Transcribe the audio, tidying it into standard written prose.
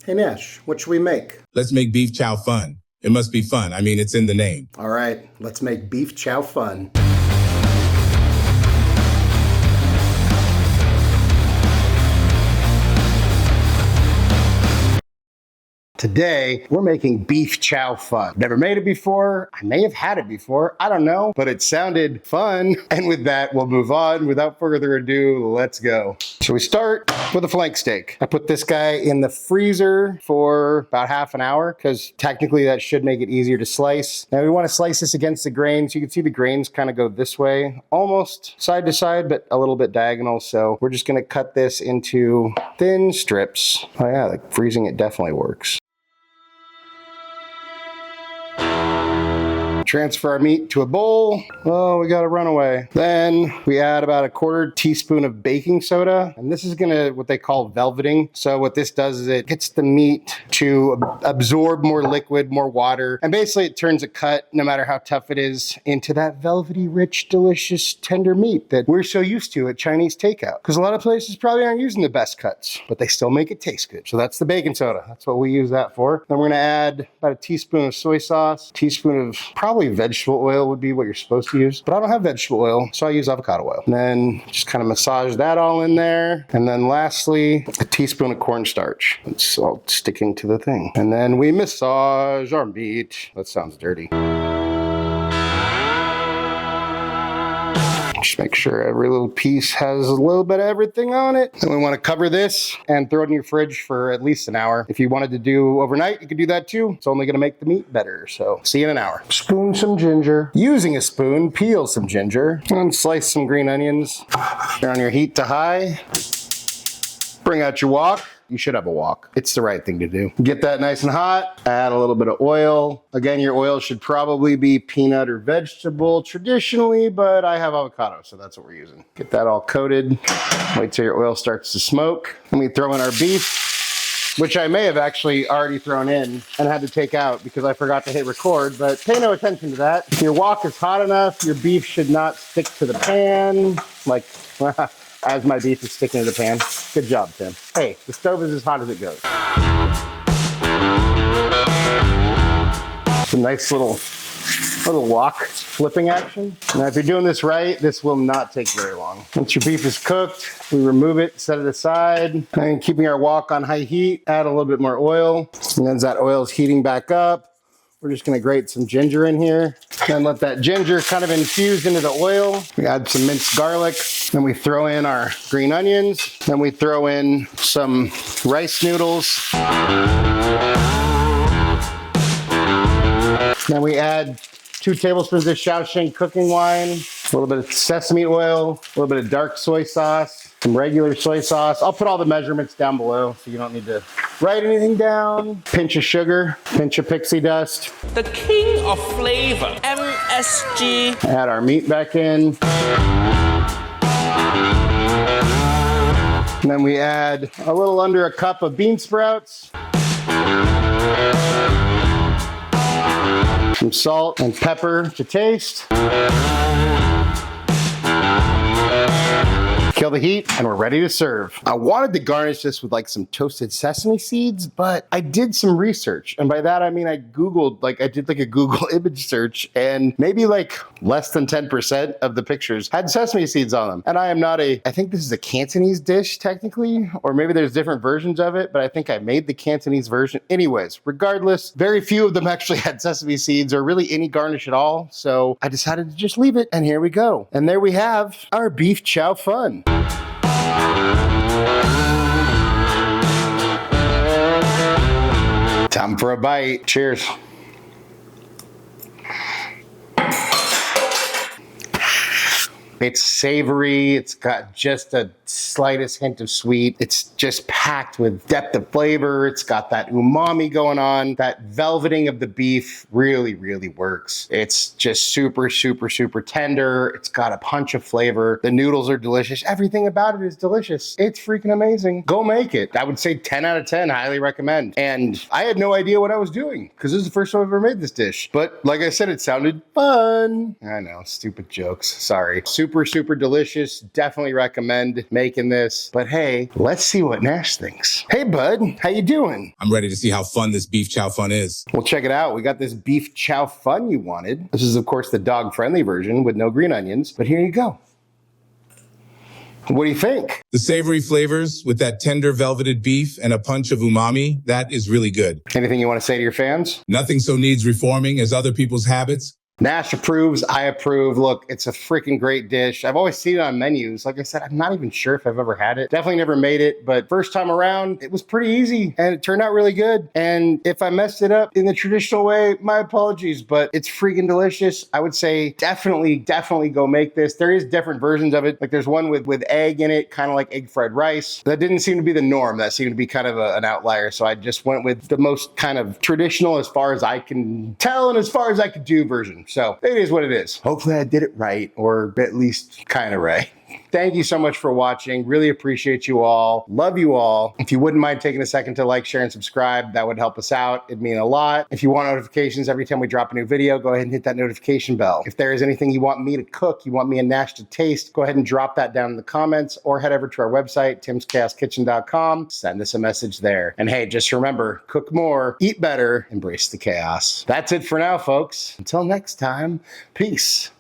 Hey Nash, what should we make? Let's make beef chow fun. It must be fun. I mean, it's in the name. All right, let's make beef chow fun. Today, we're making beef chow fun. Never made it before. I may have had it before. I don't know, but it sounded fun. And with that, we'll move on. Without further ado, let's go. So we start with a flank steak. I put this guy in the freezer for about half an hour because technically that should make it easier to slice. Now we want to slice this against the grain. So you can see the grains kind of go this way, almost side to side, but a little bit diagonal. So we're just going to cut this into thin strips. Oh yeah, like freezing it definitely works. Transfer our meat to a bowl. Oh, we got a runaway. Then we add about a 1/4 teaspoon of baking soda. And this is gonna, what they call velveting. So what this does is it gets the meat to absorb more liquid, more water. And basically it turns a cut, no matter how tough it is, into that velvety, rich, delicious, tender meat that we're so used to at Chinese takeout. Because a lot of places probably aren't using the best cuts, but they still make it taste good. So that's the baking soda. That's what we use that for. Then we're gonna add about a teaspoon of soy sauce, teaspoon of probably vegetable oil would be what you're supposed to use, but I don't have vegetable oil, so I use avocado oil. And then just kind of massage that all in there. And then lastly, a teaspoon of cornstarch. It's all sticking to the thing. And then we massage our meat. That sounds dirty. Just make sure every little piece has a little bit of everything on it. Then we want to cover this and throw it in your fridge for at least an hour. If you wanted to do overnight, you could do that too. It's only going to make the meat better. So see you in an hour. Spoon some ginger. Using a spoon, peel some ginger and slice some green onions. Turn on your heat to high. Bring out your wok. You should have a wok. It's the right thing to do. Get that nice and hot. Add a little bit of oil. Again, your oil should probably be peanut or vegetable traditionally, but I have avocado, so that's what we're using. Get that all coated. Wait till your oil starts to smoke. Then we throw in our beef, which I may have actually already thrown in and had to take out because I forgot to hit record, but pay no attention to that. If your wok is hot enough, your beef should not stick to the pan. Like, as my beef is sticking to the pan. Good job, Tim. Hey, the stove is as hot as it goes. It's a nice little wok flipping action. Now, if you're doing this right, this will not take very long. Once your beef is cooked, we remove it, set it aside, and keeping our wok on high heat, add a little bit more oil. And as that oil is heating back up, we're just gonna grate some ginger in here. Then let that ginger kind of infuse into the oil. We add some minced garlic. Then we throw in our green onions. Then we throw in some rice noodles. Then we add 2 tablespoons of Shaoxing cooking wine, a little bit of sesame oil, a little bit of dark soy sauce, some regular soy sauce. I'll put all the measurements down below so you don't need to write anything down. Pinch of sugar, pinch of pixie dust. The king of flavor, MSG. Add our meat back in. And then we add a little under a cup of bean sprouts. Some salt and pepper to taste. Kill the heat and we're ready to serve. I wanted to garnish this with like some toasted sesame seeds, but I did some research. And by that, I mean, I did like a Google image search and maybe like less than 10% of the pictures had sesame seeds on them. And I think this is a Cantonese dish technically, or maybe there's different versions of it, but I think I made the Cantonese version. Anyways, regardless, very few of them actually had sesame seeds or really any garnish at all. So I decided to just leave it and here we go. And there we have our beef chow fun. Time for a bite. Cheers. It's savory. It's got just a slightest hint of sweet. It's just packed with depth of flavor. It's got that umami going on. That velveting of the beef really, really works. It's just super, super, super tender. It's got a punch of flavor. The noodles are delicious. Everything about it is delicious. It's freaking amazing. Go make it. I would say 10 out of 10. Highly recommend. And I had no idea what I was doing because this is the first time I've ever made this dish. But like I said, it sounded fun. I know, stupid jokes. Sorry. Super, super delicious. Definitely recommend. making this. But hey, let's see what Nash thinks. Hey, bud, how you doing? I'm ready to see how fun this beef chow fun is. Well, check it out. We got this beef chow fun you wanted. This is, of course, the dog-friendly version with no green onions. But here you go. What do you think? The savory flavors with that tender velveted beef and a punch of umami, that is really good. Anything you want to say to your fans? Nothing so needs reforming as other people's habits. Nash approves, I approve. Look, it's a freaking great dish. I've always seen it on menus. Like I said, I'm not even sure if I've ever had it. Definitely never made it, but first time around, it was pretty easy and it turned out really good. And if I messed it up in the traditional way, my apologies, but it's freaking delicious. I would say definitely go make this. There is different versions of it. Like there's one with egg in it, kind of like egg fried rice. That didn't seem to be the norm. That seemed to be kind of an outlier. So I just went with the most kind of traditional as far as I can tell and as far as I could do version. So it is what it is. Hopefully I did it right, or at least kind of right. Thank you so much for watching. Really appreciate you all. Love you all. If you wouldn't mind taking a second to like, share, and subscribe, that would help us out. It'd mean a lot. If you want notifications every time we drop a new video, go ahead and hit that notification bell. If there is anything you want me to cook, you want me and Nash to taste, go ahead and drop that down in the comments or head over to our website, timschaoskitchen.com. Send us a message there. And hey, just remember, cook more, eat better, embrace the chaos. That's it for now, folks. Until next time, peace.